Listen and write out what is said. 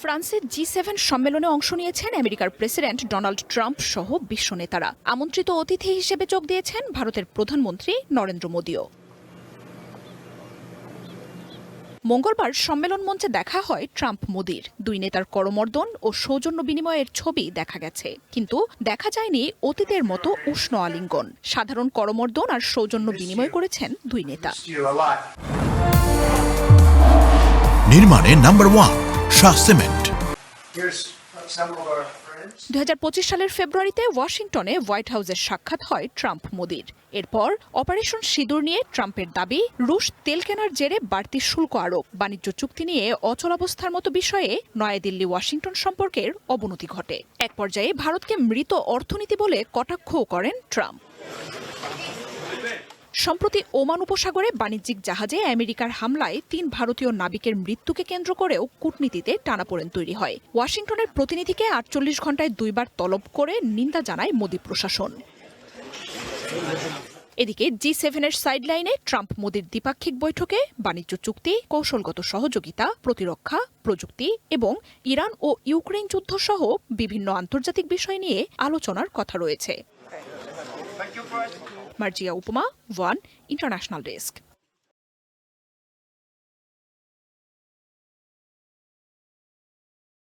ফ্রান্সের G7 সম্মেলনে অংশ নিয়েছেন আমেরিকার প্রেসিডেন্ট ডোনাল্ড ট্রাম্প সহ বিশ্ব নেতারা। আমন্ত্রিত অতিথি হিসেবে যোগ দিয়েছেন ভারতের প্রধানমন্ত্রী নরেন্দ্র মোদিও। মঙ্গলবার সম্মেলন মঞ্চে দেখা হয় ট্রাম্প মোদির। দুই নেতার করমর্দন ও সৌজন্য বিনিময়ের ছবি দেখা গেছে, কিন্তু দেখা যায়নি অতীতের মতো উষ্ণ আলিঙ্গন। সাধারণ করমর্দন আর সৌজন্য বিনিময় করেছেন দুই নেতা। নির্মাণে নাম্বার 1 শাহ সিমেন্ট। 2025 সালের ফেব্রুয়ারিতে ওয়াশিংটনে হোয়াইট হাউসের সাক্ষাৎ হয় ট্রাম্প মোদির। এরপর অপারেশন সিঁদুর নিয়ে ট্রাম্পের দাবি, রুশ তেল কেনার জেরে বাড়তি শুল্ক আরোপ, বাণিজ্য চুক্তি নিয়ে অচলাবস্থার মতো বিষয়ে নয়াদিল্লি ওয়াশিংটন সম্পর্কের অবনতি ঘটে। এক পর্যায়ে ভারতকে মৃত অর্থনীতি বলে কটাক্ষও করেন ট্রাম্প। সম্প্রতি ওমান উপসাগরে বাণিজ্যিক জাহাজে আমেরিকার হামলায় 3 ভারতীয় নাবিকের মৃত্যুকে কেন্দ্র করেও কূটনীতিতে টানাপোড়েন তৈরি হয়। ওয়াশিংটনের প্রতিনিধিকে 48 ঘণ্টায় 2 বার তলব করে নিন্দা জানায় মোদি প্রশাসন। এদিকে G7-এর সাইডলাইনে ট্রাম্প মোদির দ্বিপাক্ষিক বৈঠকে বাণিজ্য চুক্তি, কৌশলগত সহযোগিতা, প্রতিরক্ষা, প্রযুক্তি এবং ইরান ও ইউক্রেন যুদ্ধ সহ বিভিন্ন আন্তর্জাতিক বিষয় নিয়ে আলোচনার কথা রয়েছে। মার্জিয়া উপমা, ওয়ান ইন্টারন্যাশনাল ডেস্ক।